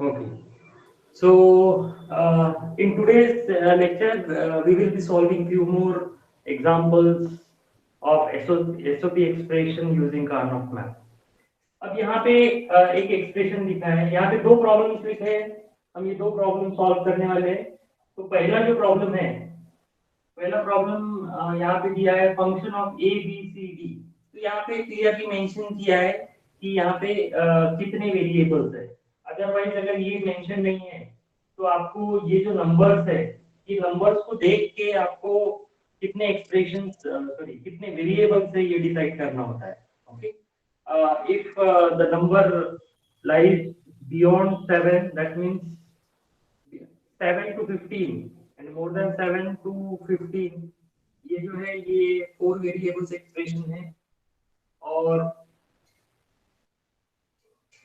Okay. So, in today's lecture, we will be solving few more examples of SOP expression using Karnaugh map. अब यहाँ पे एक expression लिखा है, यहाँ पे दो प्रॉब्लम्स लिखे हैं, हम ये दो प्रॉब्लम सॉल्व करने वाले हैं। तो पहला जो प्रॉब्लम है, पहला प्रॉब्लम यहाँ पे दिया है function of A B C D. तो यहाँ पे क्लियरली मेंशन किया है कि यहाँ पे कितने वेरिएबल्स है। अदरवाइज अगर ये मेंशन नहीं है तो आपको ये जो नंबर्स है, ये नंबर्स को देख के आपको कितने एक्सप्रेशन सॉरी कितने वेरिएबल्स है ये डिसाइड करना होता है। Okay, if the number lies beyond 7, that means 7 to 15 and more than 7 to 15, ये जो है ये 4 वेरिएबल्स एक्सप्रेशन है। और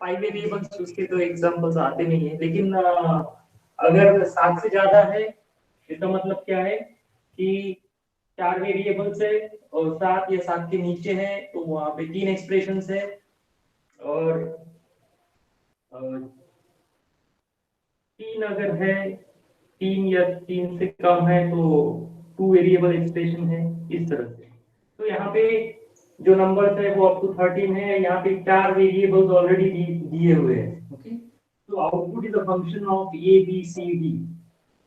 5 वेरिएबल्स उसके तो एग्जांपल्स आते नहीं है, लेकिन अगर 7 से ज्यादा है इसका मतलब क्या है कि 4 वेरिएबल्स है और 7 या 7 के नीचे है तो वहां पे 3 एक्सप्रेशंस है। और 3 अगर है, 3 या 3 से कम है तो 2 वेरिएबल एक्सप्रेशन है, इस तरह से। तो यहाँ पे जो नंबर्स है वो अप टू 13 है, यहाँ पे 4 वेरिएबल्स ऑलरेडी दिए हुए हैं। ओके, तो output is a function of A B C D,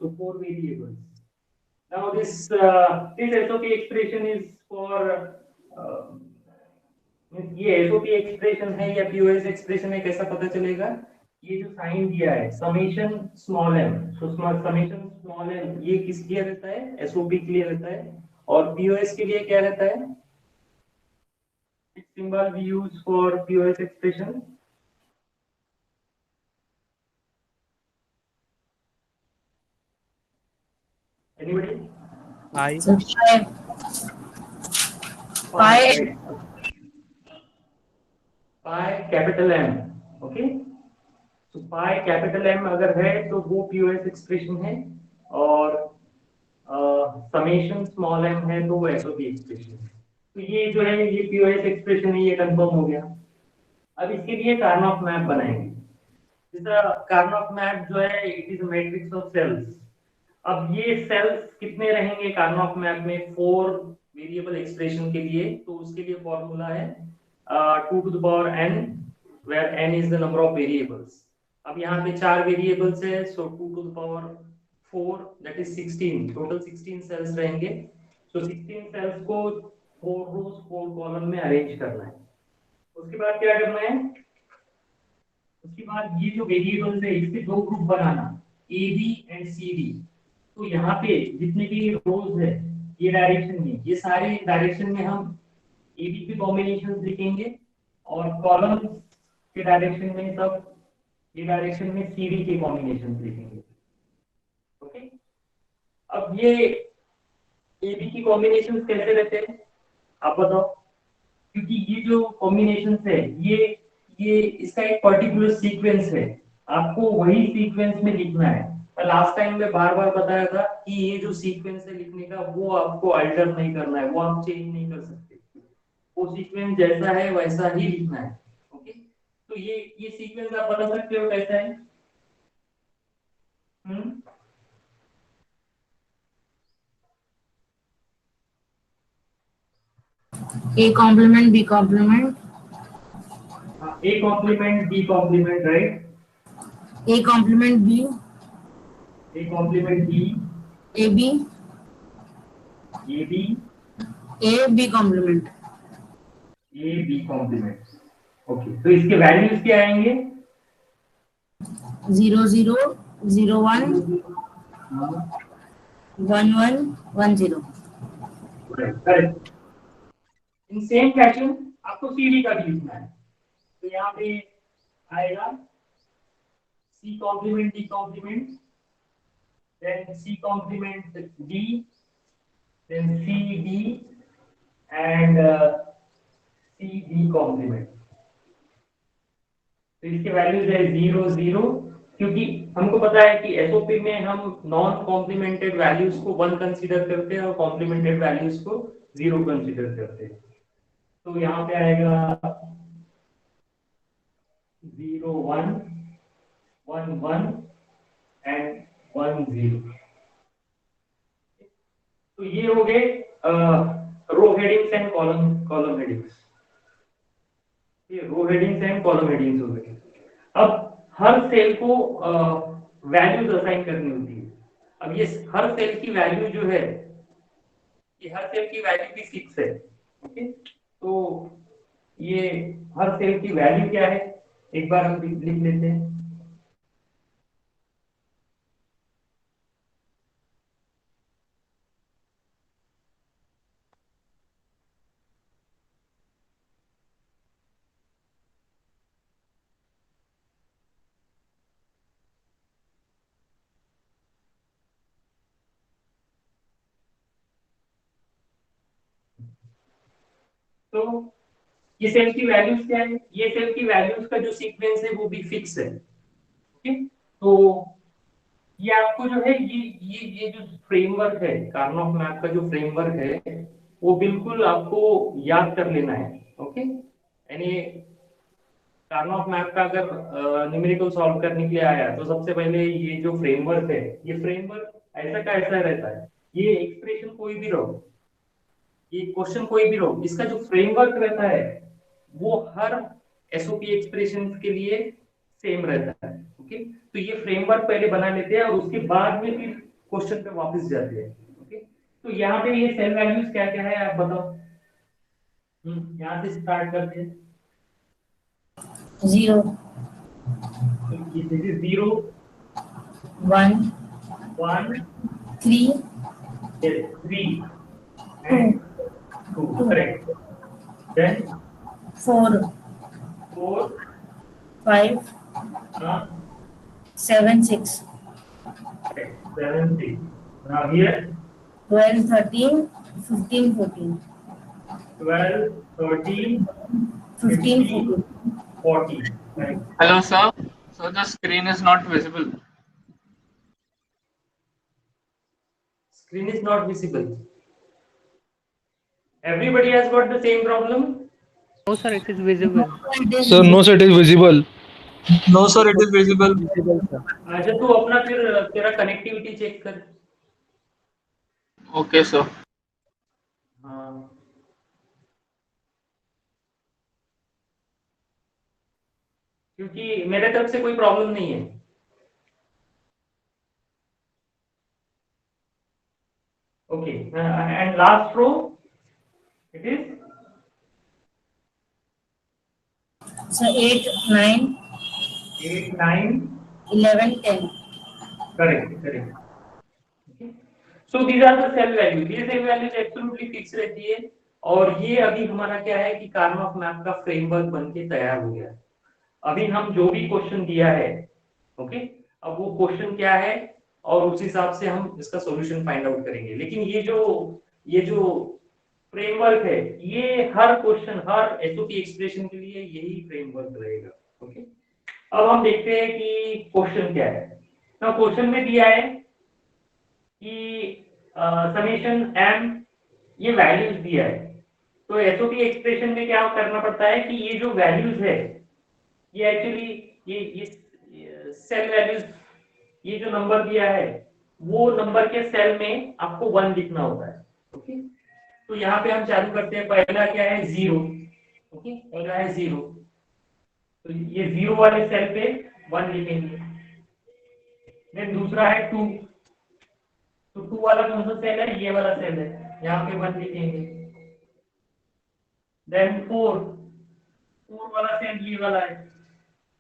तो 4 variables. Now this SOP expression is for ये एसओपी एक्सप्रेशन है या पीओएस एक्सप्रेशन है, कैसा पता चलेगा? ये जो साइन दिया है समेशन स्मॉल एम, तो समेशन स्मॉल एम ये किस लिए रहता है? एसओपी के लिए रहता है। और पीओएस के लिए क्या रहता है? Symbol we use for POS expression. Anybody? I pi capital M. Okay, तो पाई कैपिटल एम अगर है तो वो पीओएस एक्सप्रेशन है, और समेशन स्मॉल एम है तो वो एसओपी एक्सप्रेशन है। तो ये जो है ये पीओएस एक्सप्रेशन है, ये कंफर्म हो गया। अब इसके लिए कार्नोफ मैप बनाएंगे। जैसा कार्नोफ मैप जो है it is matrix of cells. अब ये सेल्स कितने रहेंगे कार्नोफ मैप में 4 वेरिएबल एक्सप्रेशन के लिए? तो उसके लिए फॉर्मूला है 2 to the power n, where n is the number of variables। अब यहाँ पे 4 वेरिएबल्स है, so 2 to the power 4 that is 16, total 16 cells रहेंगे। सो 16 सेल्स को 4 रोज 4 कॉलम में अरेंज करना है। उसके बाद क्या करना है? उसके बाद ये जो वेरिएबल्स है इसके दो ग्रुप बनाना, A B and C D. तो यहाँ पे जितने भी रोज है ये डायरेक्शन में, ये सारे डायरेक्शन में हम ए बी के कॉम्बिनेशंस लिखेंगे, और कॉलम के डायरेक्शन में सब ये डायरेक्शन में सी डी के कॉम्बिनेशंस लिखेंगे। ओके, अब ये ए बी की कॉम्बिनेशंस कैसे रहते हैं आप बताओ? क्योंकि ये जो कॉम्बिनेशंस है ये इसका एक पर्टिकुलर सीक्वेंस है, आपको वही सीक्वेंस में लिखना है। लास्ट टाइम में बार बार बताया था कि ये जो सीक्वेंस है लिखने का वो आपको अल्टर नहीं करना है, वो आप चेंज नहीं कर सकते, वो सीक्वेंस जैसा है वैसा ही लिखना है। ओके, तो ये सीक्वेंस आप बता सकते हो कैसा है? A complement, B complement. A complement, B complement, right? A complement B. A complement B. AB. AB. A B complement. A B complement. Okay, तो इसके वैल्यूज क्या आएंगे? 0 0 0 1 1 1 1 0। करेक्ट। इन सेम फैशन आपको सीडी का भी लिखना है। तो यहाँ पे आएगा C complement D complement, then C complement D, then C D and C D complement। तो इसके वैल्यूज है 0 0, क्योंकि हमको पता है कि एसओपी में हम नॉन कॉम्प्लीमेंटेड वैल्यूज को 1 कंसीडर करते हैं और कॉम्प्लीमेंटेड वैल्यूज को 0 कंसीडर करते हैं। तो यहाँ पे आएगा 0 1 1 1 एंड 1 0। तो ये हो गए row headings and column headings. ये row headings and column headings हो गए। अब हर सेल को वैल्यूज असाइन करनी होती है। अब ये हर सेल की वैल्यू जो है, ये हर सेल की वैल्यू भी फिक्स है। ओके, तो ये हर सेल की वैल्यू क्या है, एक बार हम लिख लेते हैं। तो ये सेल की वैल्यूज क्या है, ये सेल की वैल्यूज का जो सीक्वेंस है वो भी फिक्स है। ओके, तो ये आपको जो है ये जो फ्रेमवर्क है, कार्नोफ मैप का जो फ्रेमवर्क है वो बिल्कुल आपको याद कर लेना है। ओके, यानी कार्नोफ मैप का अगर न्यूमेरिकल सॉल्व करने के लिए आया तो सबसे पहले ये जो फ्रेमवर्क है, ये फ्रेमवर्क ऐसा का ऐसा रहता है। ये एक्सप्रेशन कोई भी रहो, ये क्वेश्चन कोई भी रहो, इसका जो फ्रेमवर्क रहता है वो हर एसओपी एक्सप्रेशन के लिए सेम रहता है। ओके, तो ये फ्रेमवर्क पहले बना लेते हैं और उसके बाद में फिर क्वेश्चन पे वापस जाते हैं। ओके, तो यहाँ पे ये सेल वैल्यूज क्या क्या है आप बताओ। यहाँ से स्टार्ट करते हैं। 0 this is 0 1 1 3 3 2 and 2, 2 correct, then 4 4 5 uh, 7 6 7 6, now here 12 13 15 14 12 13 15 15 14 40, correct. Hello, sir. So the screen is not visible. Screen is not visible. Everybody has got the same problem. No, sir, it is visible. Sir, no, sir, it is visible. No, sir, it is visible. Visible, sir. अच्छा, तू अपना फिर तेरा connectivity check कर। Okay, sir. हाँ, क्योंकि मेरे तरफ से कोई प्रॉब्लम नहीं है। Okay, and last row it is So 8 9 8 9, 11 10 correct. So these are the cell values. ये सेल वैल्यूज एब्सोल्युटली फिक्स रहती है और ये अभी हमारा क्या है कि कार्नोफ मैप का फ्रेमवर्क बन के तैयार हो गया। अभी हम जो भी क्वेश्चन दिया है, ओके, अब वो क्वेश्चन क्या है और उस हिसाब से हम इसका सॉल्यूशन फाइंड आउट करेंगे। लेकिन ये जो फ्रेमवर्क है, ये हर क्वेश्चन, हर एसओपी एक्सप्रेशन के लिए यही फ्रेमवर्क रहेगा। ओके, अब हम देखते हैं कि क्वेश्चन क्या है। तो क्वेश्चन में दिया है कि समेशन एम, ये वैल्यूज दिया है। तो एसओपी एक्सप्रेशन में क्या करना पड़ता है कि ये जो वैल्यूज है, ये एक्चुअली ये सेल वैल्यूज, ये जो नंबर दिया है वो नंबर के सेल में आपको 1 लिखना होता है। ओके, तो यहाँ पे हम चालू करते हैं। पहला क्या है 0। ओके, पहला है 0, तो ये 0 वाले सेल पे 1 लिखेंगे। देन दूसरा है 2, तो 2 वाला कौन सा सेल है, ये वाला सेल है, यहाँ पे 1 लिखेंगे। देन 4 वाला सेल ये वाला है,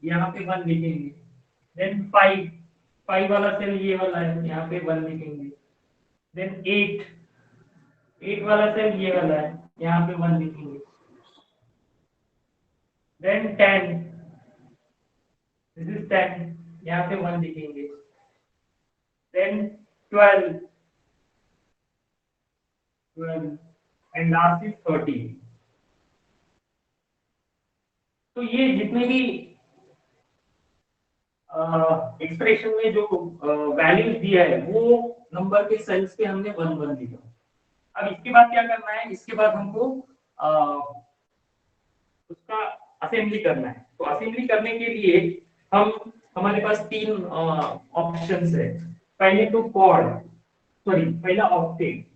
यहाँ पे 1 लिखेंगे। देन 5 वाला सेल ये वाला है, यहाँ पे 1 लिखेंगे। देन 8 वाला सेल ये वाला है, यहाँ पे 1 लिखेंगे। देन 10, दिस इज 10, यहाँ पे 1 लिखेंगे। Then 12 and last is 13। तो ये जितने भी एक्सप्रेशन में जो वैल्यूज दिया है वो नंबर के सेल्स पे हमने 1 लिखा। अब इसके बाद क्या करना है, इसके बाद हमको उसका असेंबली करना है। तो असेंबली करने के लिए हम हमारे पास तीन ऑप्शंस है। पहले तो क्वाड, सॉरी पहला ऑक्टेट,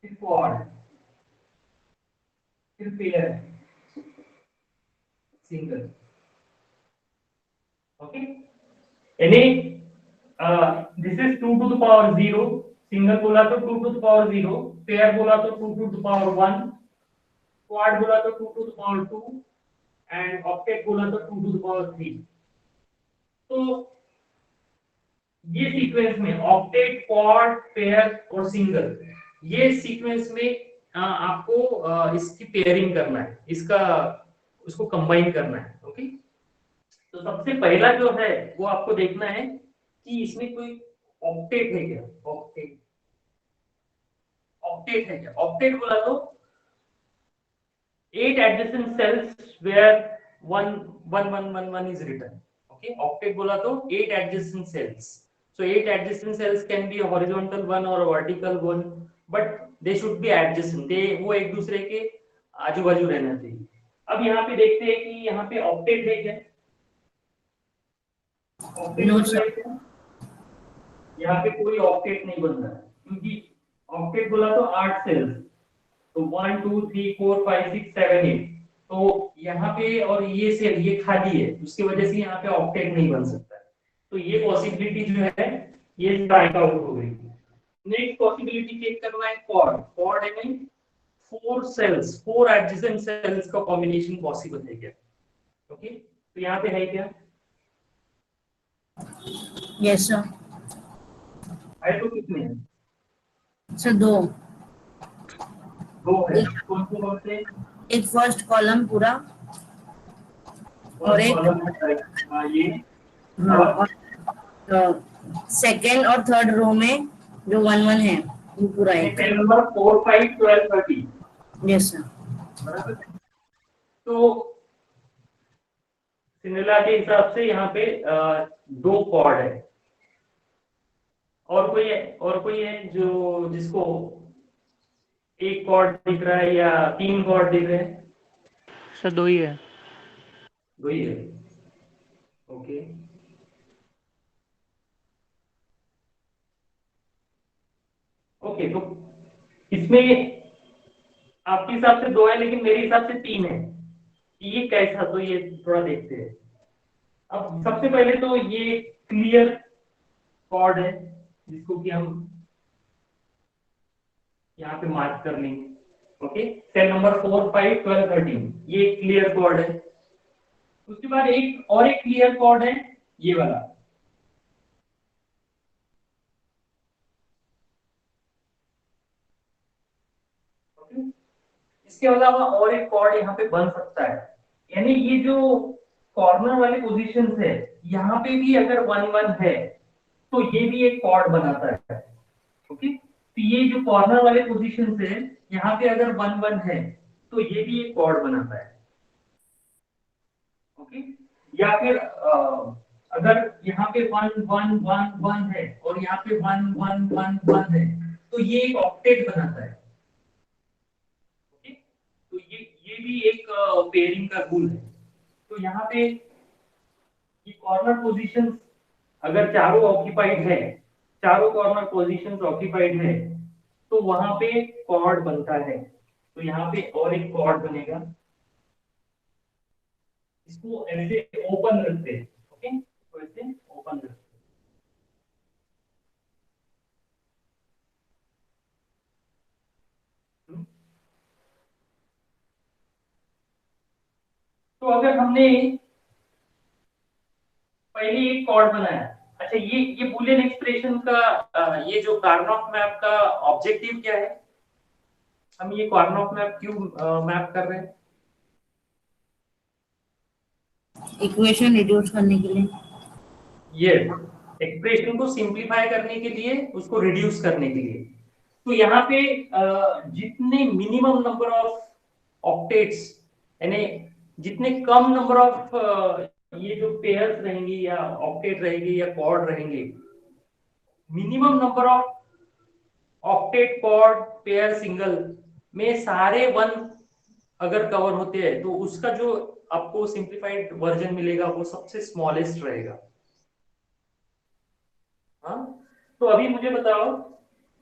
फिर क्वाड, फिर पेयर, सिंगल। ओके, यानी this is 2 to the power 0, single बोला तो 2 टू द पावर 0, पेयर बोला तो 2 टू द पावर 1, क्वाड बोला तो 2 to the power 2 and octet बोला तो 2 टू द पावर 3। तो ये सीक्वेंस में ऑक्टेट, क्वाड, पेयर और सिंगल, ये सीक्वेंस में आपको इसकी पेयरिंग करना है, इसका उसको कंबाइन करना है। ओके, तो सबसे पहला जो है वो आपको देखना है कि इसमें कोई ऑक्टेट है क्या। ऑक्टेट, ऑक्टेट है क्या? ऑक्टेट बोला तो 8 adjacent cells where 1 1 1 1 1 is written. Okay, octet बोला तो 8 adjacent cells. So 8 adjacent cells can be a horizontal one or a vertical one, but they should be adjacent. they वो एक दूसरे के आजू बाजू रहना चाहिए। अब यहाँ पे देखते हैं कि यहाँ पे ऑक्टेट है क्या? ऑक्टेट No, बन रहा sir. है क्या? यहाँ पे कोई ऑक्टेट नहीं बन रहा है, क्योंकि ऑक्टेट बोला तो 8 सेल्स, तो 1 2 3 4 5 6 7 8, तो यहाँ पे और ये सेल ये खाली है, उसकी वजह से यहाँ पे ऑक्टेट नहीं बन सकता। तो ये पॉसिबिलिटी जो है ये स्ट्राइक आउट हो गई। नेक्स्ट पॉसिबिलिटी चेक करना है क्वाड। क्वाड है नहीं, 4 सेल्स, 4 एडजेसेंट सेल्स का कॉम्बिनेशन पॉसिबल है क्या? ओके, तो यहाँ पे है क्या? Yes, sir. है तो कितने हैं? सर दो। दो है। कौन से? एक फर्स्ट कॉलम पूरा और एक ये हाँ, और सेकेंड और थर्ड रो में जो 1 1 है वो पूरा एक। Cell number 4 5 12 13। Yes sir. बराबर। तो सिंड्रेला के हिसाब से यहाँ पे 2 कॉर्ड है। और कोई है जो जिसको एक कॉर्ड दिख रहा है या 3 कॉर्ड दिख रहे हैं? सर दो ही है। 2 ही है। ओके, ओके, तो इसमें आपके हिसाब से 2 है, लेकिन मेरे हिसाब से 3 है। ये कैसा, तो ये थोड़ा देखते हैं। अब सबसे पहले तो ये क्लियर कॉर्ड है जिसको कि हम यहाँ पे मार्क कर लेंगे। ओके, सेल नंबर 4 5 12 13, ये क्लियर कॉर्ड है। उसके बाद एक और एक क्लियर कॉर्ड है, ये वाला। ओके, इसके अलावा और एक कॉर्ड यहाँ पे बन सकता है, यानी ये जो कॉर्नर वाले पोजीशंस है यहाँ पे भी अगर 1 1 है तो ये भी एक कॉर्ड बनाता है। ओके, तो ये जो कॉर्नर वाले पोजीशंस है यहाँ पे अगर 1 1 है तो ये भी एक कॉर्ड बनाता है। ओके, या फिर अगर यहाँ पे 1 1 1 1 है और यहाँ पे 1 1 1 1 है तो ये एक ऑक्टेट बनाता है। ओके, तो ये भी एक पेयरिंग का रूल है। तो यहाँ पे ये कॉर्नर पोजीशंस अगर चारों ऑक्यूपाइड है, चारों कॉर्नर पोजीशंस ऑक्यूपाइड है, तो वहां पे कॉर्ड बनता है। तो यहाँ पे और एक कॉर्ड बनेगा, इसको ऐसे ओपन रखते हैं। ओके, तो ऐसे ओपन रखते हैं। तो अगर हमने पहले एक कॉर्ड बनाया, अच्छा ये बूलियन एक्सप्रेशन का ये जो कार्नोफ मैप का ऑब्जेक्टिव क्या है? हम ये कार्नोफ मैप क्यों मैप कर रहे हैं? इक्वेशन रिड्यूस करने के लिए। ये एक्सप्रेशन को सिंपलीफाई करने के लिए, उसको रिड्यूस करने के लिए। तो यहाँ पे जितने मिनिमम नंबर ऑफ ऑक्टेट्स, यानी जितने कम नंबर ऑफ ये जो पेयर्स रहेंगी या ऑक्टेट रहेंगे या कॉर्ड रहेंगे, minimum number of octet, chord, pair, single में सारे 1 अगर कवर होते हैं तो उसका जो आपको सिंप्लीफाइड वर्जन मिलेगा वो सबसे स्मॉलेस्ट रहेगा। हाँ, तो अभी मुझे बताओ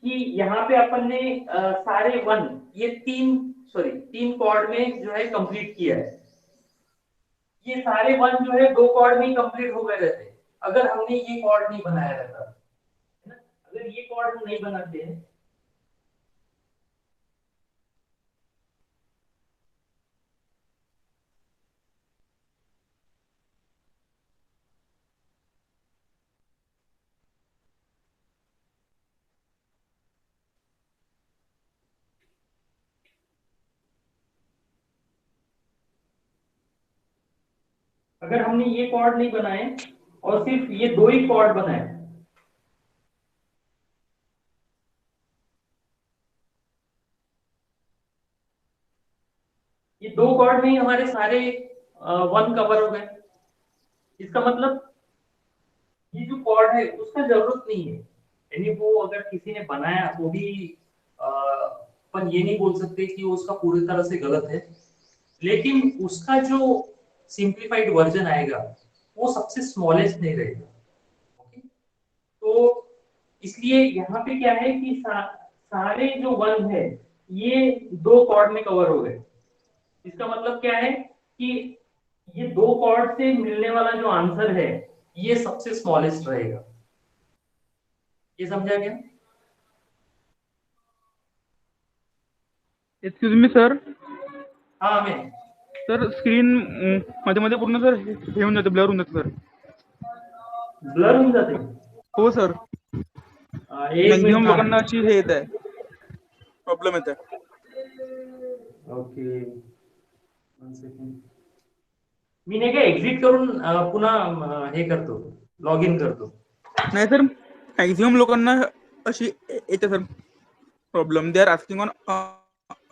कि यहाँ पे अपन ने सारे वन, ये तीन कॉर्ड में जो है कंप्लीट किया है। ये सारे वन जो है दो कॉर्ड में कंप्लीट हो गए रहते अगर हमने ये कॉर्ड नहीं बनाया रहता, है ना? अगर ये कॉर्ड हम नहीं बनाते हैं, अगर हमने ये कॉर्ड नहीं बनाए और सिर्फ ये दो ही कॉर्ड बनाए, ये दो कॉर्ड में ही हमारे सारे वन कवर हो गए। इसका मतलब ये जो कॉर्ड है उसका जरूरत नहीं है, यानी वो अगर किसी ने बनाया वो भी अपन ये नहीं बोल सकते कि वो उसका पूरी तरह से गलत है, लेकिन उसका जो सिंप्लीफाइड वर्जन आएगा वो सबसे स्मॉलेस्ट नहीं रहेगा। ओके, तो इसलिए यहाँ पे क्या है कि सारे जो वन है ये दो कॉर्ड में कवर हो गए। इसका मतलब क्या है कि ये दो कॉर्ड से मिलने वाला जो आंसर है ये सबसे स्मॉलेस्ट रहेगा। ये समझा गया? Excuse me sir. हाँ मैं सर स्क्रीन मध्ये मध्ये पूर्ण सर हे होऊन जाते, ब्लर होऊन जाते सर. ब्लर होऊन जाते। हो सर, एक मॅक्झिमम मिनिट लोकांना अशी हे येत आहे, प्रॉब्लेम येत आहे. ओके, वन सेकंड, मी नाही का एक्झिट करून पुन्हा हे करतो, लॉग इन करतो। नाही सर, मॅक्झिमम लोकांना अशी येते sir problem. They are asking on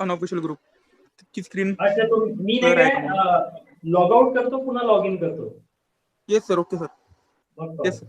unofficial group की स्क्रीन. अच्छा, तो मी नाही काय लॉग आउट करतो पुन्हा लॉग इन करतो। Yes sir, okay sir, yes sir.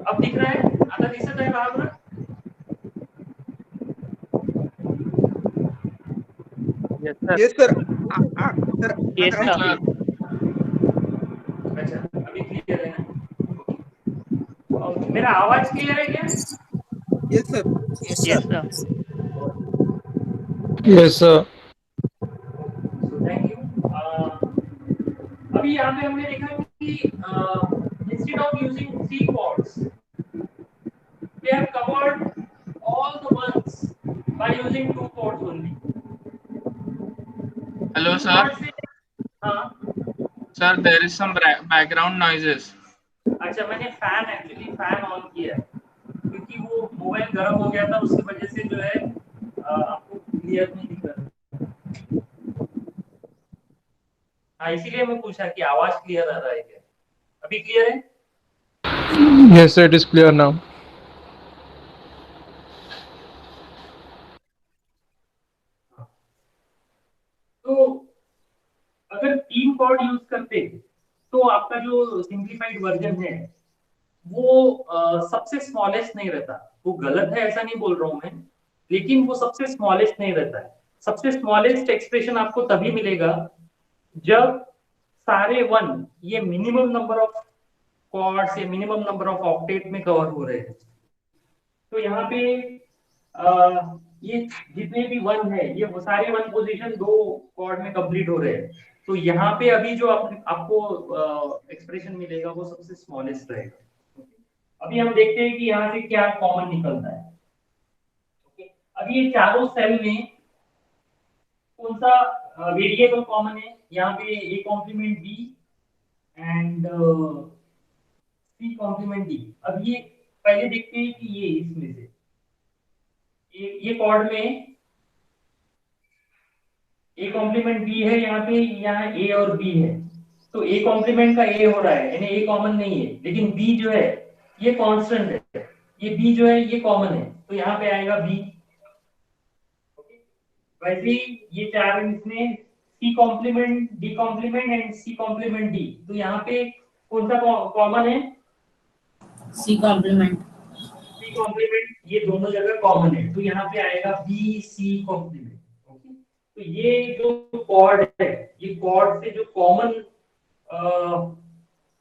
अब दिख रहा है? आता दिसत आहे का बरं? Yes sir. Yes, sir. अच्छा, अभी क्लियर है ना? और मेरा आवाज क्लियर है क्या? Yes sir. Yes, sir. Yes, sir. So thank you. अभी यहाँ पे हमने देखा कि instead of using 3 chords, they have covered all the ones by using 2 chords only. Hello, तीन sir. कॉर्ड से, हाँ Sir, there is some background noises. अच्छा, मैंने फैन एक्चुअली फैन ऑन किया है क्योंकि वो मोबाइल गर्म हो गया था, उसकी वजह से जो है आपको क्लियर नहीं दिख रहा। हाँ, इसीलिए मैं पूछा कि आवाज क्लियर आ रहा है क्या। अभी क्लियर है? Yes, sir, it is clear now. तो अगर तीन कॉर्ड यूज करते तो आपका जो सिंप्लीफाइड वर्जन है वो सबसे स्मॉलेस्ट नहीं रहता। वो गलत है ऐसा नहीं बोल रहा हूं मैं, लेकिन वो सबसे स्मॉलेस्ट नहीं रहता है। सबसे स्मॉलेस्ट एक्सप्रेशन आपको तभी मिलेगा जब सारे वन ये मिनिमम नंबर ऑफ कॉर्ड्स या मिनिमम नंबर ऑफ ऑक्टेट में कवर हो रहे हैं। तो यहाँ पे ये जितने भी वन है ये वो सारे वन पोजीशन दो कॉर्ड में कंप्लीट हो रहे हैं। तो यहाँ पे अभी जो आपको एक्सप्रेशन मिलेगा वो सबसे स्मॉलेस्ट रहेगा। अभी हम देखते हैं कि यहाँ से क्या कॉमन निकलता है। अभी ये चारों सेल में कौन सा वेरिएबल कॉमन है? यहाँ पे A complement B and C complement D. अब ये पहले देखते हैं कि ये इसमें से ये कॉर्ड में ए कॉम्प्लीमेंट बी है, यहाँ पे यहाँ ए और बी है। तो ए कॉम्प्लीमेंट का ए हो रहा है यानी ए कॉमन नहीं है, लेकिन बी जो है ये कांस्टेंट है, ये बी जो है ये कॉमन है, तो यहाँ पे आएगा बी। वैसे ही ये चार इसमें C complement D complement and C complement D, तो यहाँ पे कौन सा कॉमन है? C complement. सी कॉम्प्लीमेंट ये दोनों जगह कॉमन है, तो यहाँ पे आएगा बी सी कॉम्प्लीमेंट। ओके, तो ये जो कॉर्ड है ये कॉर्ड से जो कॉमन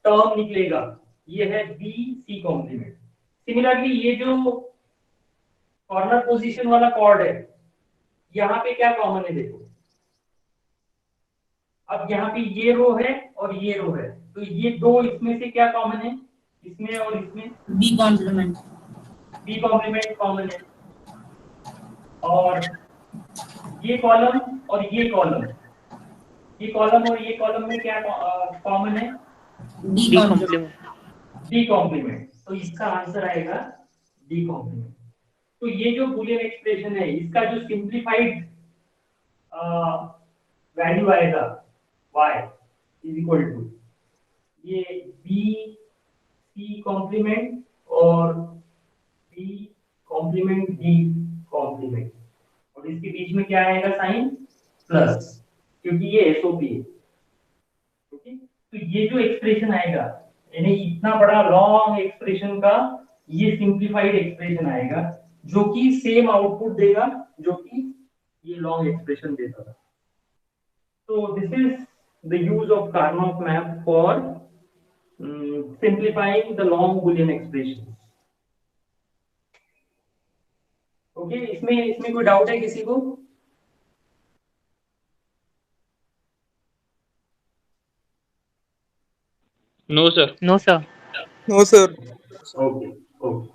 टर्म निकलेगा ये है बी सी कॉम्प्लीमेंट। सिमिलरली ये जो कॉर्नर पोजीशन वाला कॉर्ड है यहाँ पे क्या कॉमन है देखो। अब यहाँ पे ये रो है और ये रो है, तो ये दो इसमें से क्या कॉमन है? इसमें और इसमें B complement. B complement common है। और ये कॉलम और ये कॉलम, ये कॉलम और ये कॉलम में क्या कॉमन है? D D complement. Complement. D complement, तो इसका आंसर आएगा डी कॉम्प्लीमेंट। तो ये जो बूलियन एक्सप्रेशन है इसका जो सिंप्लीफाइड वैल्यू आएगा y इज इक्वल टू ये b c कॉम्प्लीमेंट और b कॉम्प्लीमेंट d कॉम्प्लीमेंट, और इसके बीच में क्या आएगा? साइन प्लस, क्योंकि ये एसओपी है। ओके, तो ये जो एक्सप्रेशन आएगा यानी इतना बड़ा लॉन्ग एक्सप्रेशन का ये सिंप्लीफाइड एक्सप्रेशन आएगा जो कि सेम आउटपुट देगा जो कि ये लॉन्ग एक्सप्रेशन देता था। So this is the use of Karnoff map for simplifying the long Boolean expressions. Okay, इसमें कोई डाउट है किसी को? No, sir. No sir. No, sir. Okay, okay.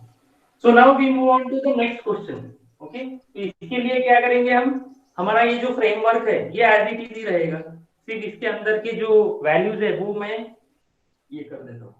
So now we move on to the next question. Okay, तो इसके लिए क्या करेंगे हम? हमारा ये जो फ्रेमवर्क है ये एज इट इज ही रहेगा, सिर्फ इसके अंदर के जो वैल्यूज है वो मैं ये कर देता हूँ।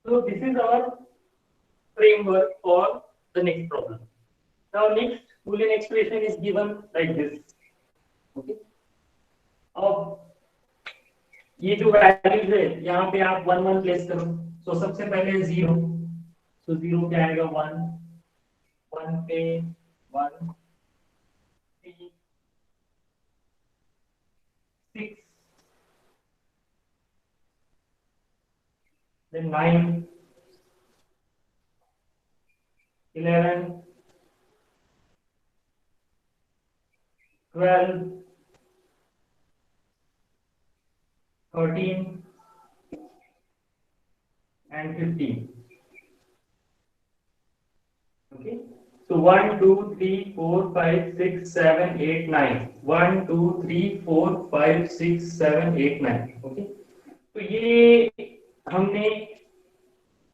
So this is our framework for the next problem. Now next Boolean expression is given like this. Okay. अब ये जो वैल्यूज है यहाँ पे आप 1 1 प्लेस करो. तो सबसे पहले 0. तो 0 क्या आएगा 1 1 पे 1 3 6 then 9 11 12 13 and 15. Okay, so 1 2 3 4 5 6 7 8 9. 1 2 3 4 5 6 7 8 9. Okay, तो ये हमने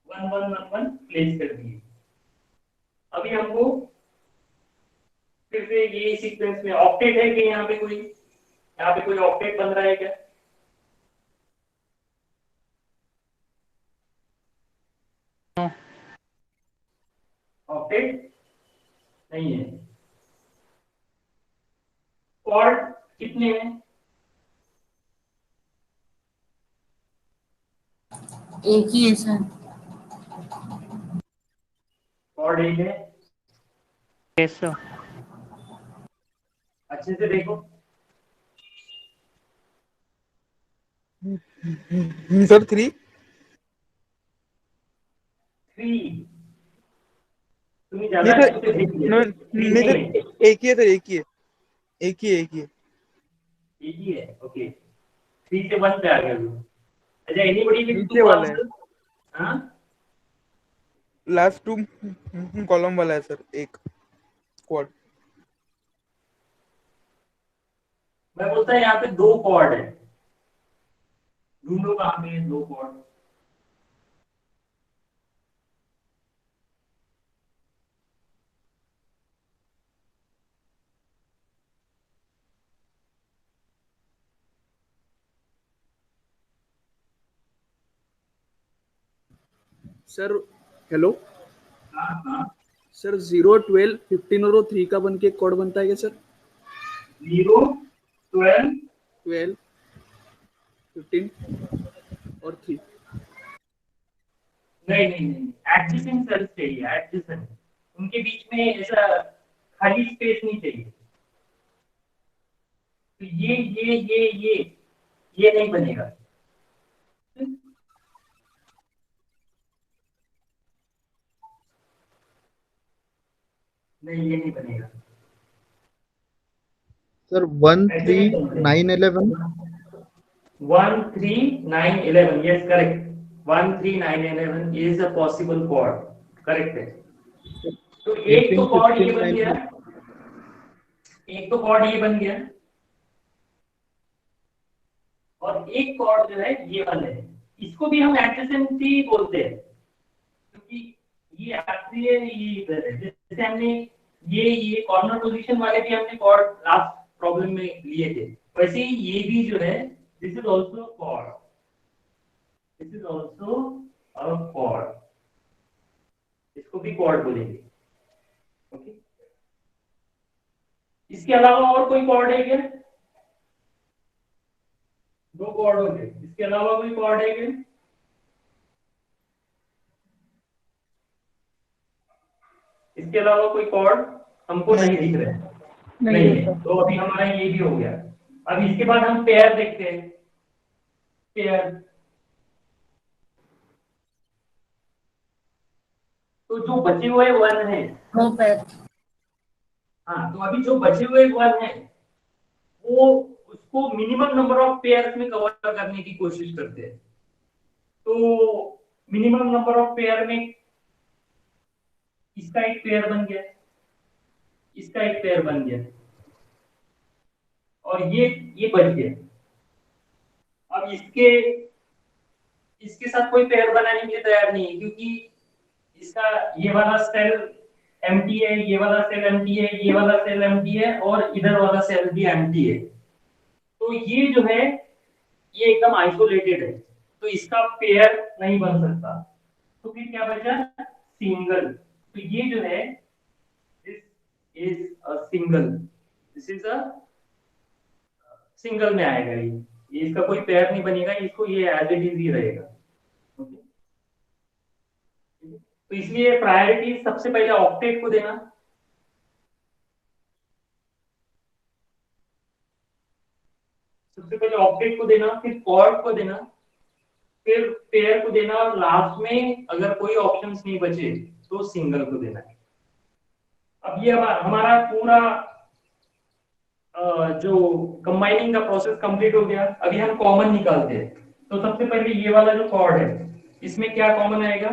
1 1 1 1 प्लेस कर दिए. अभी हमको फिर से ये सीक्वेंस में ऑक्टेट है कि यहाँ पे कोई ऑक्टेट बन रहा है क्या? ऑक्टेट नहीं है. कॉर्ड कितने हैं? एक ही है सर. कॉर्ड एक है. Yes, sir. अच्छे से देखो. सर 3. 3 तुम्हें नहीं ज्यादा सर, अच्छे से देख लिया. नहीं सर, एक ही है सर, एक ही है. एक ही है. ओके, 3 से 1 पे आ गया. अच्छा, एनीबॉडी विल नीचे वाला है. हाँ, लास्ट 2 कॉलम वाला है सर, एक क्वाड. मैं बोलता है यहाँ पे 2 कॉर्ड है. ढूंढो कहाँ पे है 2 कॉर्ड. सर हेलो हाँ, सर 0 12 15 और 3 का बन के एक कोड बनता है क्या सर? 0 12 12 15 और 3. नहीं, एडजेसेंट सेल्स चाहिए. एडजेसेंट, उनके बीच में ऐसा खाली स्पेस नहीं चाहिए. तो ये नहीं बनेगा. नहीं, ये नहीं बनेगा. Sir 1 3 9 11. 1 3 9 11. Yes, correct. 1 3 9 11 is a possible chord. Correct है. तो एक तो chord ये बन गया. और एक chord जो है ये वाला है. इसको भी हम एडजेसेंसी बोलते हैं क्योंकि ये आखिरी है, ये इधर है. जैसे हमने ये कॉर्नर पोजीशन वाले भी हमने chord लास्ट प्रॉब्लम में लिए थे, वैसे ही ये भी जो है this is also chord. This is also a chord. इसको भी chord बोलेंगे. ओके, इसके अलावा और कोई chord है क्या? 2 chord हो गए. इसके अलावा कोई chord है क्या? इसके अलावा कोई chord हमको नहीं दिख रहा है. नहीं है. तो अभी हमारा ये भी हो गया. अब इसके बाद हम पेयर देखते हैं. पेयर, तो जो बचे हुए 1 है, हाँ, तो अभी जो बचे हुए 1 है वो उसको मिनिमम नंबर ऑफ पेयर्स में कवर करने की कोशिश करते हैं. तो मिनिमम नंबर ऑफ पेयर में इसका एक पेयर बन गया, इसका एक पेयर बन गया और ये बच गया. अब इसके साथ कोई पेयर बनाने के लिए तैयार नहीं है क्योंकि इसका ये वाला सेल एम्प्टी है, ये वाला सेल एम्प्टी है, ये वाला सेल एम्प्टी है और इधर वाला सेल भी एम्प्टी है. तो ये जो है ये एकदम आइसोलेटेड है, तो इसका पेयर नहीं बन सकता. तो फिर क्या बचा, सिंगल। तो ये जो है this is a single, this is a single में आएगा ये इसका कोई पेयर नहीं बनेगा, इसको ये एज इट इज ही रहेगा। ओके, तो इसलिए प्रायोरिटी सबसे पहले ऑक्टेट को देना, सबसे पहले ऑक्टेट को देना, फिर क्वार्ट को देना, फिर पेयर को देना, और लास्ट में अगर कोई ऑप्शंस नहीं बचे तो सिंगल को देना है। अब ये हमारा पूरा जो कंबाइनिंग का प्रोसेस कंप्लीट हो गया। अभी हम कॉमन निकालते हैं। तो सबसे पहले ये वाला जो कॉर्ड है इसमें क्या कॉमन आएगा,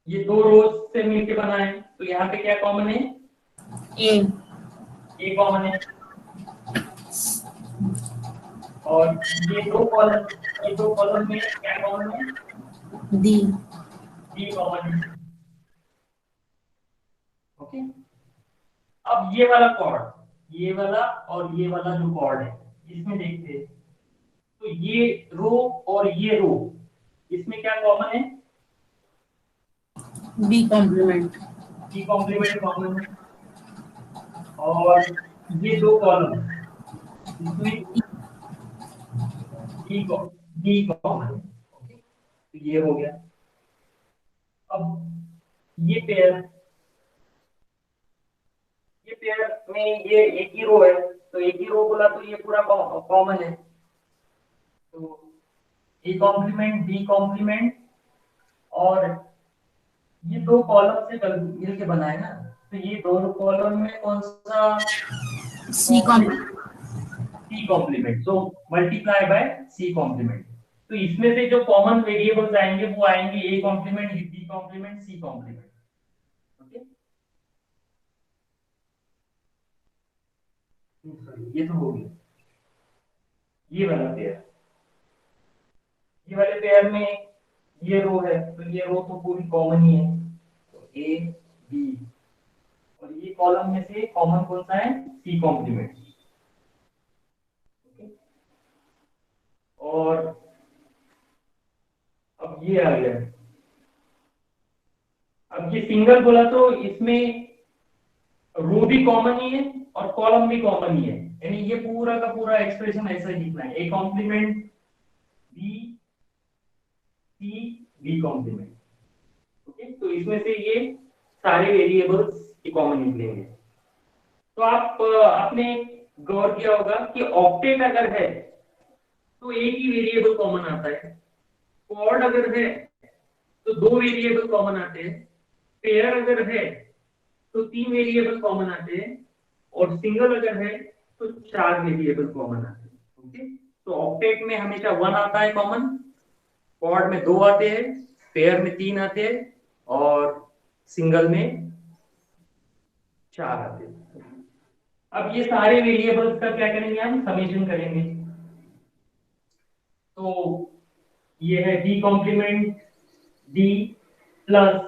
ये दो रोज से मिलके बना है, तो यहाँ पे क्या कॉमन है, ए कॉमन है, और ये दो कॉलम में क्या कॉमन है, डी कॉमन है। ओके, अब ये वाला कॉर्ड, ये वाला और ये वाला जो कॉर्ड है इसमें देखते हैं, तो ये रो और ये रो इसमें क्या कॉमन है, बी कॉम्प्लीमेंट कॉमन है, और ये दो कॉलम इसमें डी कॉमन है। ओके, तो ये हो गया। अब ये पेयर में ये एक ही रो है, तो एक ही रो बोला तो ये पूरा कॉमन है, तो ए कॉम्प्लीमेंट बी कॉम्प्लीमेंट, और ये दो कॉलम से मिल के बना है ना, तो ये दोनों कॉलम में कौन सा, C complement, C complement, so multiply by C complement. तो इसमें से जो कॉमन वेरिएबल्स आएंगे वो आएंगे A complement, B complement, C complement. Okay, ये तो हो गया ये वाला पेयर। ये वाले पेयर में ये रो है, तो ये रो तो पूरी कॉमन ही है, तो ए बी, और ये कॉलम में से कॉमन कौन सा है, सी कॉम्प्लीमेंट। और अब ये आ गया, अब ये सिंगल बोला तो इसमें रो भी कॉमन ही है और कॉलम भी कॉमन ही है, यानी ये पूरा का पूरा एक्सप्रेशन ऐसा ही लिखना है, A complement B C B complement. Okay, तो इसमें से ये सारे वेरिएबल्स की कॉमन निकलेंगे। तो आपने गौर किया होगा कि ऑक्टेट अगर है तो एक ही वेरिएबल कॉमन आता है, क्वाड अगर है तो दो वेरिएबल कॉमन आते हैं, पेयर अगर है तो तीन वेरिएबल कॉमन आते हैं, और सिंगल अगर है तो चार वेरिएबल कॉमन आते हैं। ओके, तो ऑक्टेट में हमेशा वन आता है कॉमन, क्वाड में दो आते हैं, पेयर में तीन आते हैं, और सिंगल में चार आते हैं। अब ये सारे वेरिएबल्स का क्या करेंगे, हम समेशन करेंगे। तो ये है D complement D plus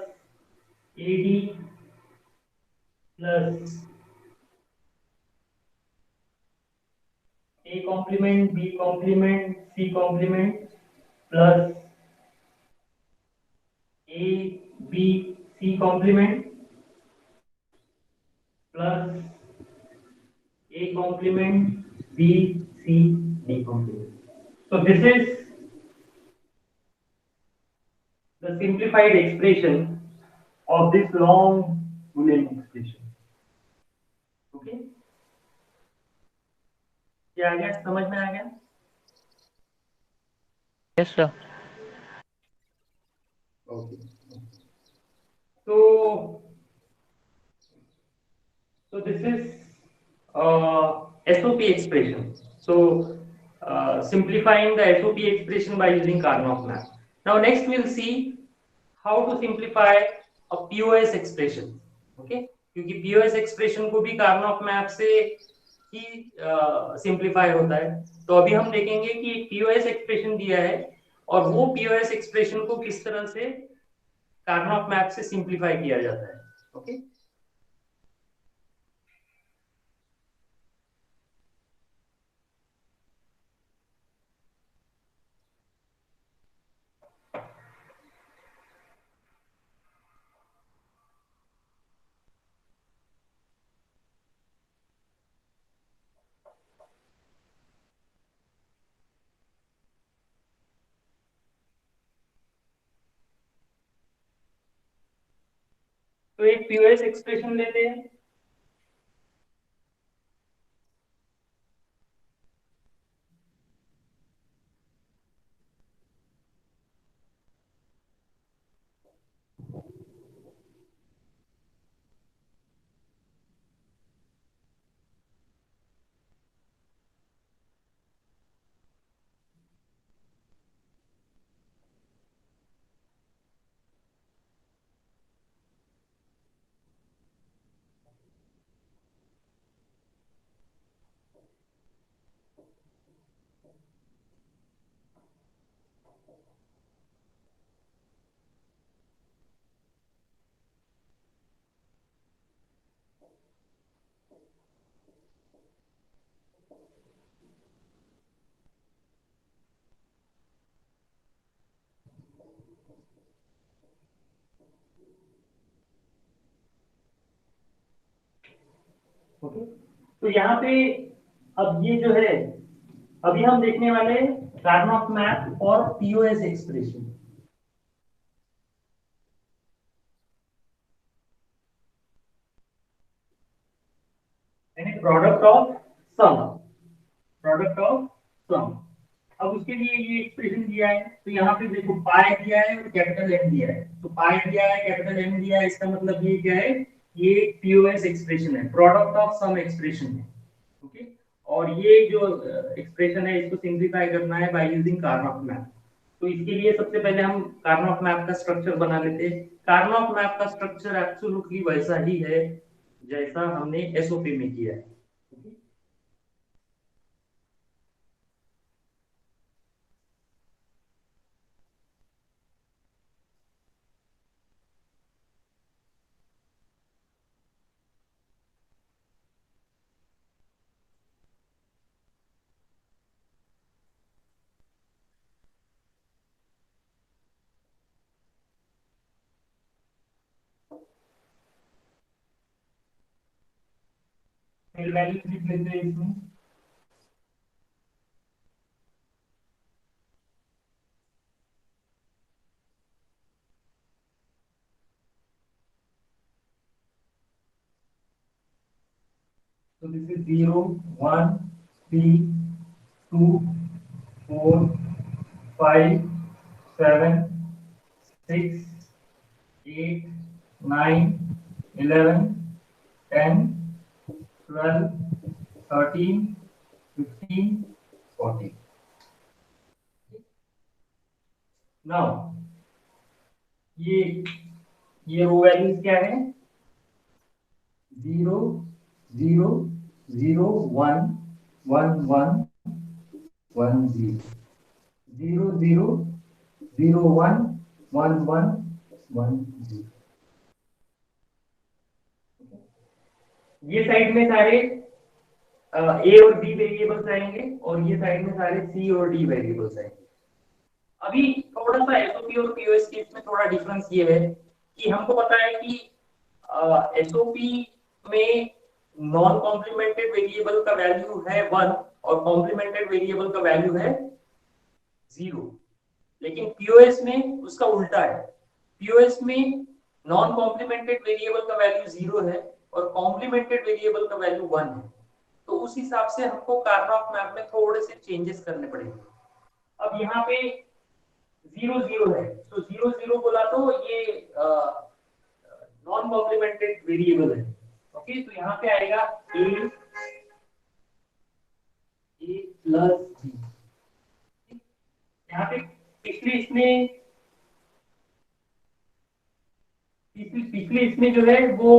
A D plus A complement B complement C complement plus A B C complement plus A complement B C D complement. So this is the simplified expression of this long Boolean expression. Okay? क्या आ गया, समझ में आ गया? Yes, sir. Okay. So this is SOP expression. So simplifying the SOP expression by using Karnaugh map. Now next we'll see how to simplify a POS expression. Okay? क्योंकि POS expression को भी Karnaugh map से ही simplify होता है। तो अभी हम देखेंगे कि एक POS एक्सप्रेशन दिया है और वो POS एक्सप्रेशन को किस तरह से कार्नोफ मैप से सिंप्लीफाई किया जाता है। ओके, तो एक पीओएस एक्सप्रेशन लेते हैं। ओके, तो यहाँ पे अब ये जो है, अभी हम देखने वाले कार्नोट मैप और पीओएस एक्सप्रेशन। यानी product of sum, product of sum. अब उसके लिए ये एक्सप्रेशन दिया है, तो यहाँ पे देखो पाई दिया है और कैपिटल एम दिया है। तो पाई दिया है, कैपिटल एम दिया है, इसका मतलब ये क्या है, ये पीओएस एक्सप्रेशन है, प्रोडक्ट ऑफ सम एक्सप्रेशन है। ओके, और ये जो एक्सप्रेशन है इसको सिंप्लीफाई करना है बाय यूजिंग कार्नोट मैप। तो इसके लिए सबसे पहले हम कार्नोट मैप का स्ट्रक्चर बना लेते हैं। कार्नोट मैप का स्ट्रक्चर एब्सोल्युटली वैसा ही है जैसा हमने एसओपी में किया है। वैल्यू लिख लेते हैं इसमें। So this is 0, 1, 3, 2, 4, 5, 7, 6, 8, 9, 11, 10, 12, 13, 15, 14. Now ये रो वैल्यूज क्या है, 0, 0, 0, 1, 1, 1, 1, 0, 0, 0, 0, 1, 1, 1, 1, 0। ये साइड में सारे ए और बी वेरिएबल्स आएंगे और ये साइड में सारे सी और डी वेरिएबल्स आएंगे। अभी थोड़ा सा एसओपी और पीओएस के इसमें थोड़ा डिफरेंस ये है कि हमको पता है कि एसओपी में नॉन कॉम्प्लीमेंटेड वेरिएबल का वैल्यू है 1 और कॉम्प्लीमेंटेड वेरिएबल का वैल्यू है 0, लेकिन पीओएस में उसका उल्टा है। पीओएस में नॉन कॉम्प्लीमेंटेड वेरिएबल का वैल्यू 0 है और कॉम्प्लीमेंटेड वेरिएबल का वैल्यू 1 है। तो उस हिसाब से हमको कार्नोट मैप में थोड़े से चेंजेस करने पड़ेंगे। अब यहाँ पे 0, 0 है, तो 0, 0 बोला तो ये नॉन कॉम्प्लीमेंटेड वेरिएबल है। ओके, तो यहाँ पे आएगा a प्लस b। यहाँ पे पिछले इसमें जो है वो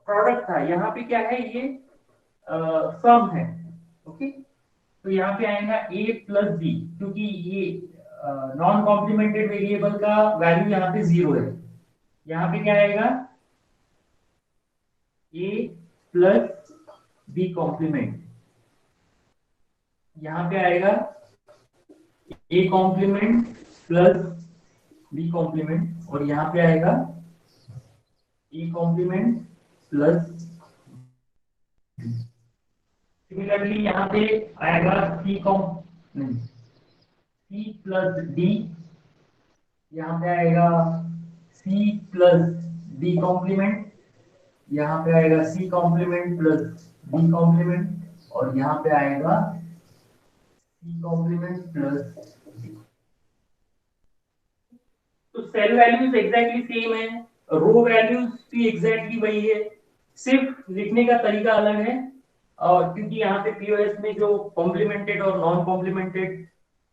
प्रोडक्ट था, यहाँ पे क्या है, ये सम है। ओके, तो यहाँ पे आएगा a प्लस बी, क्योंकि ये नॉन कॉम्प्लीमेंटेड वेरिएबल का वैल्यू यहाँ पे 0 है। यहाँ पे क्या आएगा, a प्लस बी कॉम्प्लीमेंट, यहाँ पे आएगा a complement plus B complement और यहाँ पे आएगा e कॉम्प्लीमेंट प्लस। सिमिलरली यहाँ पे आएगा c प्लस डी यहाँ पे आएगा C प्लस D कॉम्प्लीमेंट, यहाँ पे आएगा C complement plus D complement, और यहाँ पे आएगा C कॉम्प्लीमेंट प्लस D। तो सेल वैल्यूज एग्जैक्टली सेम है, रो वैल्यूज भी एग्जैक्टली वही है, सिर्फ लिखने का तरीका अलग है। और क्योंकि यहाँ पे पीओएस में जो कॉम्प्लीमेंटेड और नॉन कॉम्प्लीमेंटेड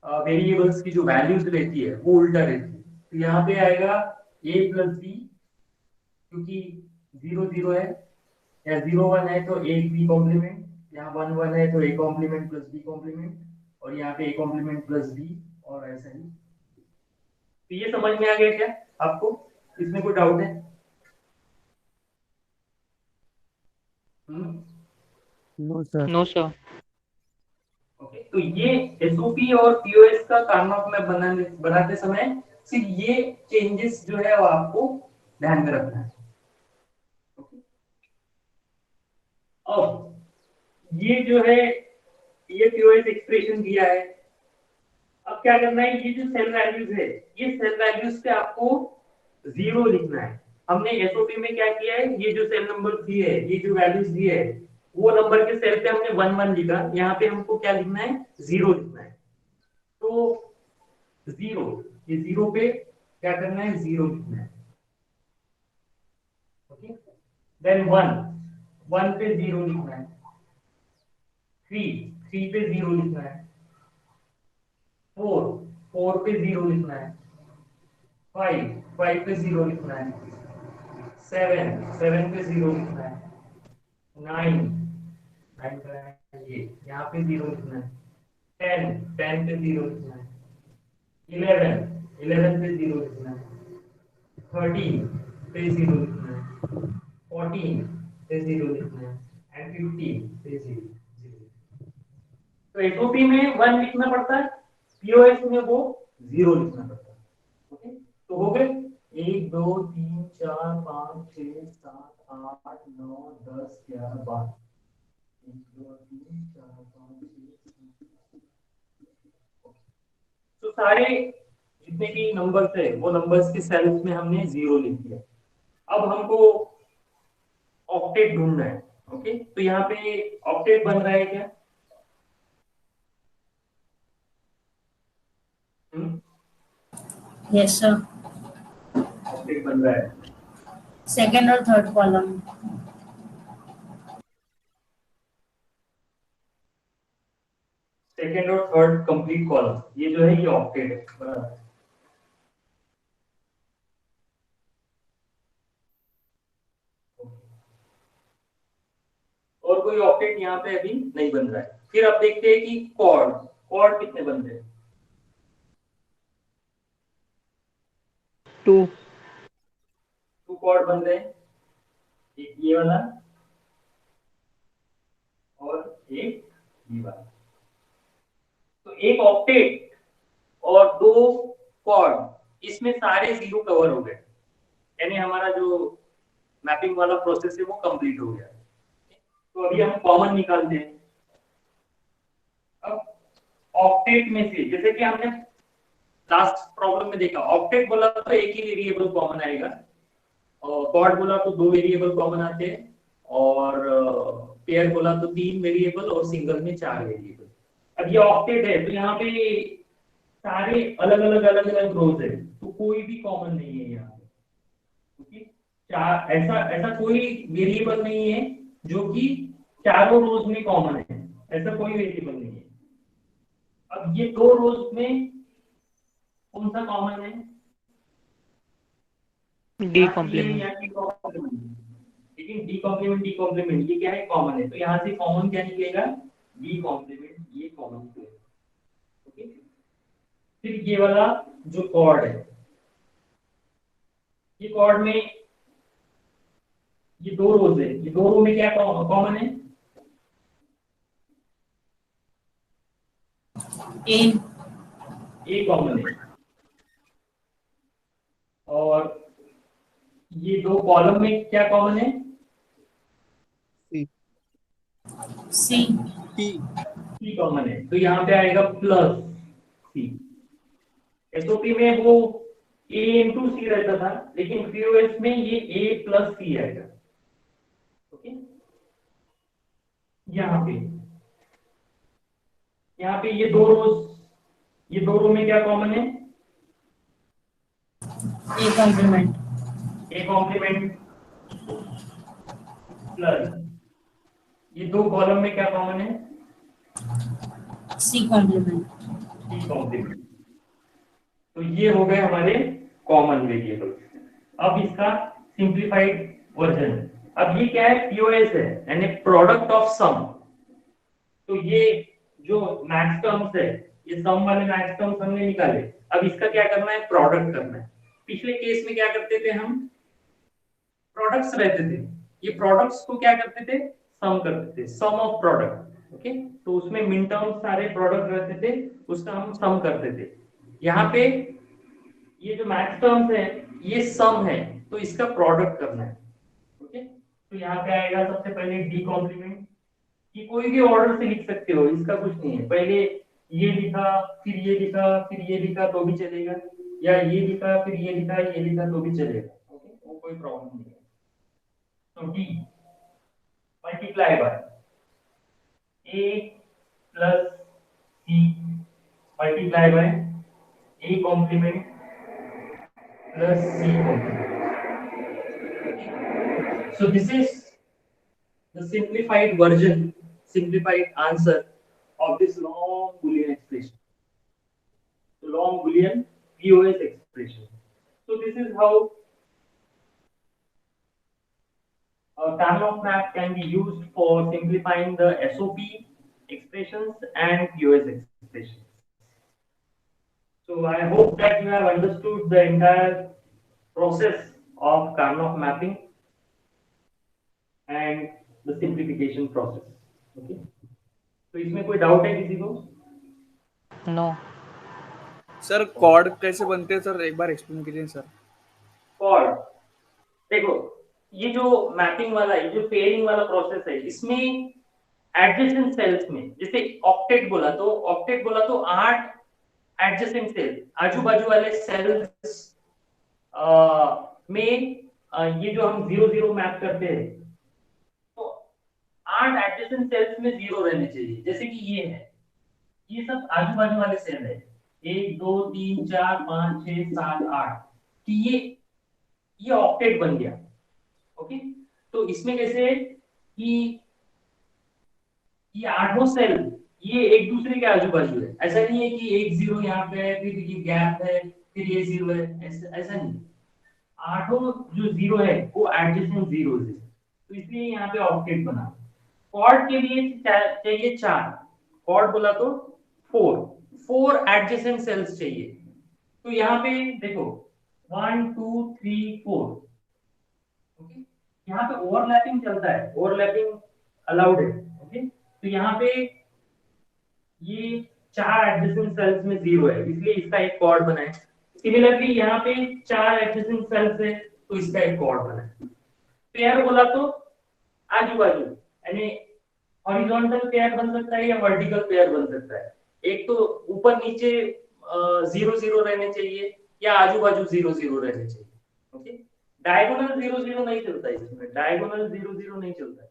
वेरिएबल्स की जो वैल्यूज रहती है वो उल्टा रहती है। तो यहाँ पे आएगा a प्लस बी, क्योंकि 0 0 है, या 0 1 है तो a b कॉम्प्लीमेंट, यहाँ 1 1 है तो a complement plus b complement, और यहाँ पे a कॉम्प्लीमेंट प्लस b, और ऐसा ही। तो ये समझ में आ गया क्या आपको? इसमें कोई डाउट है? No, sir. No, sir. Okay, तो ये एसओपी और पीओएस का कार्नोट मैप बनाते समय सिर्फ ये चेंजेस जो है वो आपको ध्यान में रखना है। ओके, अब ये जो है ये पीओएस एक्सप्रेशन दिया है। अब क्या करना है, ये जो सेल वैल्यूज है, ये सेल वैल्यूज पे आपको 0 लिखना है। हमने एसओपी में क्या किया है, ये जो सेल नंबर दिए है, ये जो वैल्यूज दिए है, वो नंबर के सेल पे हमने 1 1 लिखा, यहाँ पे हमको क्या लिखना है, 0 लिखना है। तो 0, ये 0 पे क्या करना है, 0 लिखना है। ओके, देन 1 पे 0 लिखना है, 3 पे 0 लिखना है, 4 पे 0 लिखना है, 5 पे 0 लिखना है, 7 पे 0 लिखना है, 9 ये यहाँ पे 0 लिखना है, 10 पे 0 लिखना है, 11 पे 0 लिखना है, 13 पे 0 लिखना है, 14 पे 0 लिखना है, एंड 15 पे 0। तो एसओपी में 1 लिखना पड़ता है, पीओएस में वो 0 लिखना पड़ता है। ओके, तो हो गए 1 2 3 4 5 6 7 8 9 10 11 12। 1 2 3 4 5 6 तो सारे जितने भी नंबर्स है वो नंबर्स के सेल्स में हमने 0 लिख दिया। अब हमको ऑक्टेट ढूंढना है। ओके, तो यहाँ पे ऑक्टेट बन रहा है क्या? यस सर, ऑक्टेट बन रहा है। सेकेंड और थर्ड कॉलम। सेकेंड और थर्ड कंप्लीट कॉलम, ये जो है ये ऑक्टेट है, बराबर। और कोई ऑक्टेट यहाँ पे अभी नहीं बन रहा है। फिर अब देखते हैं कि कॉर्ड कितने बन रहे हैं। 2. 2 कॉर्ड बन रहे हैं, एक ये वाला और एक ये वाला। तो एक ऑक्टेट और 2 कॉर्ड, इसमें सारे 0 कवर हो गए, यानी हमारा जो मैपिंग वाला प्रोसेस है वो कंप्लीट हो गया। तो अभी हम कॉमन निकालते हैं। अब ऑक्टेट में से, जैसे कि हमने लास्ट प्रॉब्लम में देखा, ऑक्टेट बोला तो एक ही वेरिएबल कॉमन आएगा, और कॉर्ड बोला तो 2 वेरिएबल कॉमन आते हैं, और पेयर बोला तो 3 वेरिएबल, और सिंगल में 4 वेरिएबल। अब ये ऑक्टेट है तो यहाँ पे सारे अलग अलग रोज है, तो कोई भी कॉमन नहीं है यहाँ पे, क्योंकि ऐसा कोई वेरिएबल नहीं है जो कि चारों रोज में कॉमन है, ऐसा कोई वेरिएबल नहीं है। अब ये 2 रोज में कौन सा कॉमन है? D complement. लेकिन डी कॉम्प्लीमेंट ये क्या है, कॉमन है, तो यहाँ से कॉमन क्या निकलेगा, डी कॉम्प्लीमेंट, ये कॉमन निकलेगा। ओके, फिर ये वाला जो कॉर्ड है, ये कॉर्ड में ये 2 रोज है, ये 2 रो में क्या कॉमन है, ए कॉमन है, और ये 2 कॉलम में क्या कॉमन है, सी कॉमन है, तो यहाँ पे आएगा प्लस सी। एसओपी में वो A इंटू सी रहता था, लेकिन पीओएस में ये A प्लस सी आएगा। ओके, यहाँ पे ये दो रो में क्या कॉमन है? ए कॉम्प्लीमेंट प्लस ये दो कॉलम में क्या कॉमन है? C complement. C complement. तो ये हो गए हमारे कॉमन वेरिएबल। अब इसका सिंप्लीफाइड वर्जन, अब ये क्या है? पीओएस है, यानी प्रोडक्ट ऑफ सम। तो ये जो मैक्स टर्म्स है, ये सम वाले मैक्स टर्म्स हमने निकाले, अब इसका क्या करना है? प्रोडक्ट करना है। पिछले केस में क्या करते थे हम? प्रोडक्ट्स रहते थे, ये प्रोडक्ट्स को क्या करते थे? सम करते थे, सम ऑफ प्रोडक्ट। ओके, तो उसमें मिन टर्म्स सारे प्रोडक्ट रहते थे, उसका हम सम करते थे। यहाँ पे ये जो मैक्स टर्म्स है ये सम है, तो इसका प्रोडक्ट करना है। ओके, तो यहाँ पे आएगा सबसे पहले डी कॉम्प्लीमेंट, कि कोई भी ऑर्डर से लिख सकते हो, इसका कुछ नहीं है। पहले ये लिखा, फिर ये लिखा, फिर ये लिखा तो भी चलेगा, या ये लिखा फिर ये लिखा तो भी चलेगा। ओके, वो कोई प्रॉब्लम नहीं है। तो D multiply by A plus C multiply by A complement plus C complement. So this is the simplified version, simplified answer of this long Boolean expression, the long Boolean POS expression. So this is how a Karnaugh map can be used for simplifying the SOP expressions and POS expressions. So I hope that you have understood the entire process of Karnaugh mapping and the simplification process. Okay, तो इसमें कोई doubt है किसी को? No sir cord कैसे बनते हैं sir, एक बार एक्सप्लेन कीजिए सर। कॉर्ड, देखो ये जो मैपिंग वाला, ये जो पेयरिंग वाला प्रोसेस है, इसमें एडजेसेंट सेल्स में, जैसे ऑक्टेट बोला तो 8 एडजेसेंट सेल, आजू बाजू वाले सेल्स में ये जो हम 0 0 मैप करते हैं, तो 8 एडजेसेंट सेल्स में 0 रहने चाहिए। जैसे कि ये है, ये सब आजू बाजू वाले सेल है, 1 2 3 4 5 6 7 8, कि ये ऑक्टेट बन गया। ओके, तो इसमें कैसे कि ये 8 सेल ये एक दूसरे के आजू बाजू है, ऐसा नहीं है कि एक 0 यहाँ पे है, फिर ये गैप है, फिर ये 0 है, ऐसा नहीं। 8 जो 0 है वो एडजेसेंट 0 है, तो इसलिए यहाँ पे ऑक्टेट बना। कॉर्ड के लिए चाहिए 4, कॉर्ड बोला तो 4 एडजेसेंट सेल्स चाहिए। तो यहाँ पे देखो 1 2 3 4। ओके, यहाँ पे ओवरलैपिंग चलता है, ओवरलैपिंग अलाउड है। ओके, तो यहाँ पे ये 4 एडजेसेंट सेल्स में 0 है, इसलिए इसका एक कॉर्ड बना है। सिमिलरली यहाँ पे 4 एडजेसेंट सेल्स है, तो इसका एक कॉर्ड बना है। पेयर बोला तो आजू बाजू, यानी हॉरिजॉन्टल पेयर बन सकता है या वर्टिकल पेयर बन सकता है। एक तो ऊपर नीचे 0 0 रहने चाहिए, या आजू बाजू 0 0 रहने चाहिए। ओके, डायगोनल 0 0 नहीं चलता है इसमें, डायगोनल 0 0 नहीं चलता है।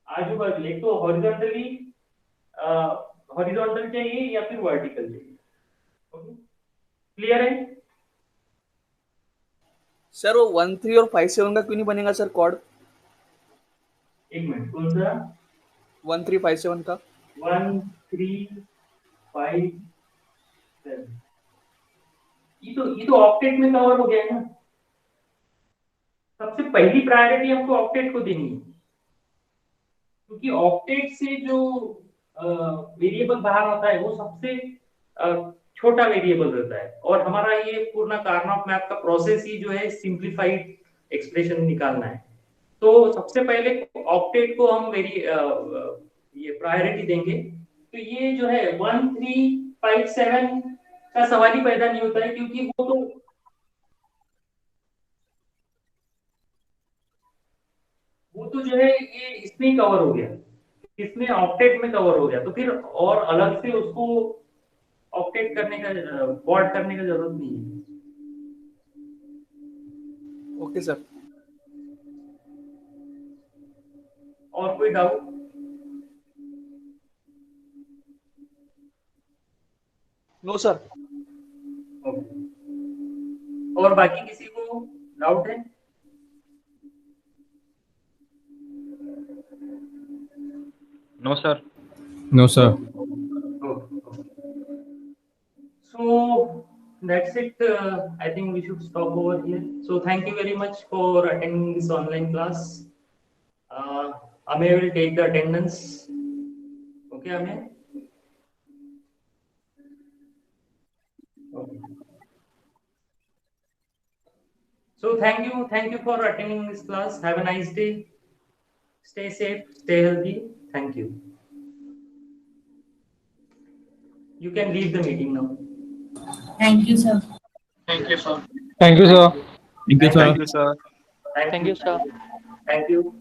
आजू बाजू एक तो हॉरिजॉन्टली हॉरिजॉन्टल चाहिए या फिर वर्टिकल चाहिए। ओके, क्लियर है सर? वो 1 3 और 5 7 का क्यों नहीं बनेगा सर कॉर्ड? एक मिनट, कौन सा? 1 3 5 7 का 1 3 5 7, ये तो ऑक्टेट में कवर हो गया है ना। सबसे पहली प्रायोरिटी हमको ऑक्टेट को देनी है, क्योंकि ऑक्टेट से जो वेरिएबल बाहर आता है वो सबसे छोटा वेरिएबल रहता है, और हमारा ये पूरा कार्नॉफ मैप का प्रोसेस ही जो है सिंप्लीफाइड एक्सप्रेशन निकालना है। तो सबसे पहले ऑक्टेट को हम ये प्रायोरिटी देंगे। तो ये जो है 1 3 5 7 का सवाल ही पैदा नहीं होता है, क्योंकि वो तो जो है ये इसमें ही कवर हो गया, इसमें ऑक्टेट में कवर हो गया, तो फिर और अलग से उसको ऑक्टेट करने का, कॉर्ड करने का जरूरत नहीं है। Okay sir. और कोई डाउट? No sir. ओके, और बाकी किसी को डाउट है? No, sir. No, sir. Okay. So that's it. I think we should stop over here. So thank you very much for attending this online class. Amey will take the attendance. Okay, Amey? Okay. So thank you for attending this class. Have a nice day. Stay safe, stay healthy. Thank you. You can leave the meeting now. Thank you, sir. Thank you, sir. Thank you, sir. Thank you, Thank sir. sir. Thank you, sir. Thank you.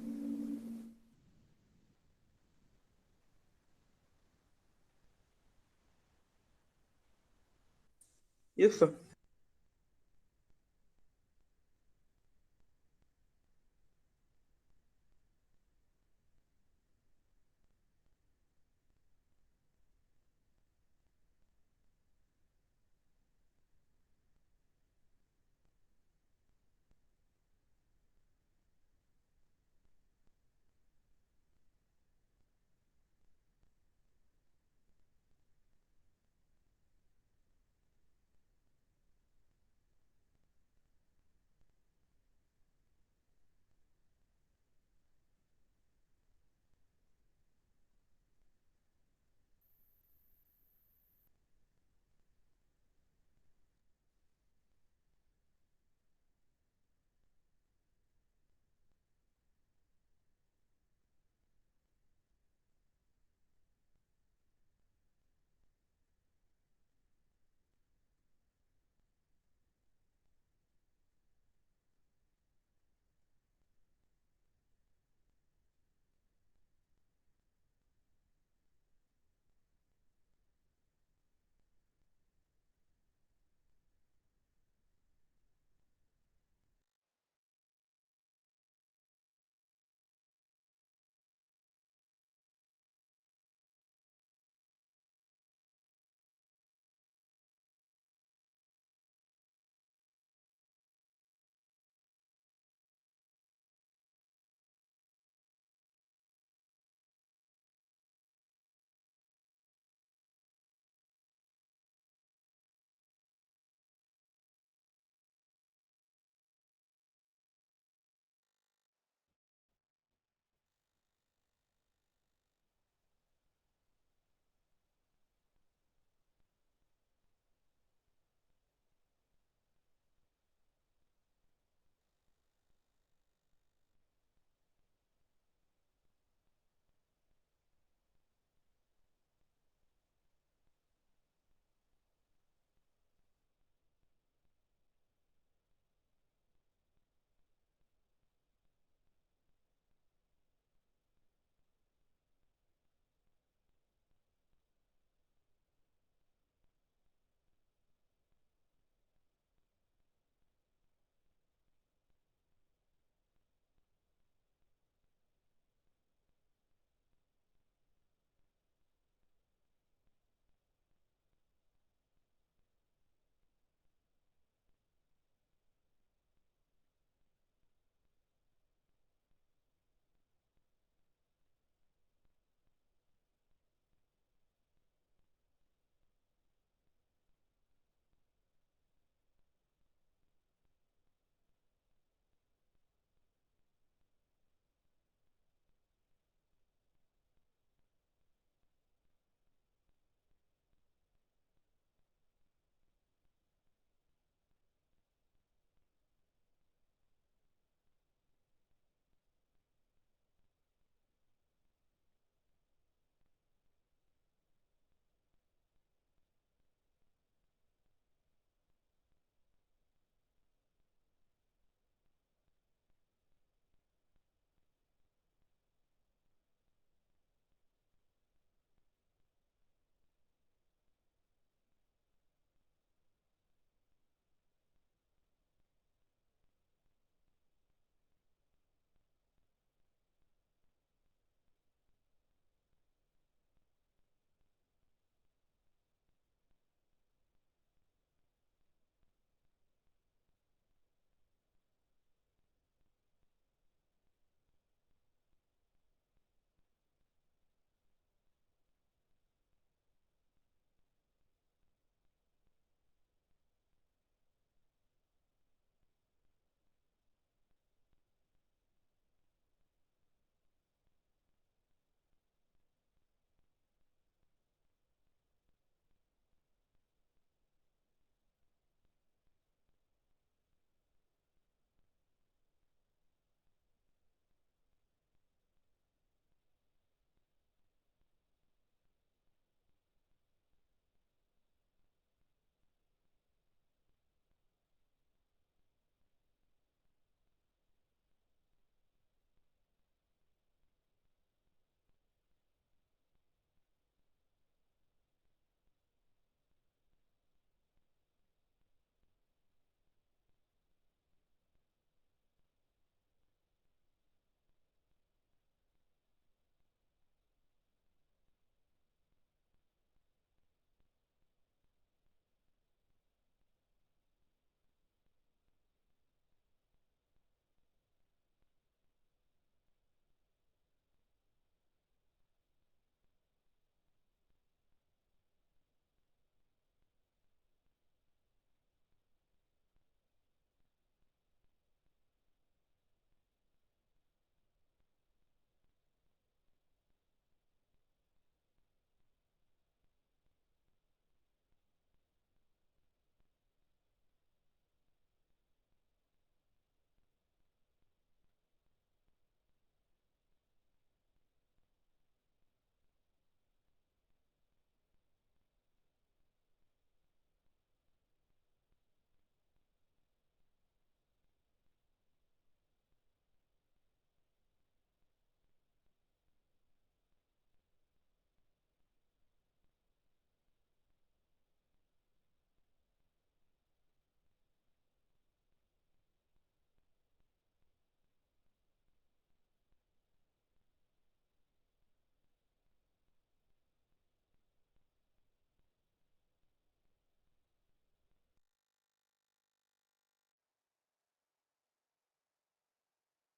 Yes, sir.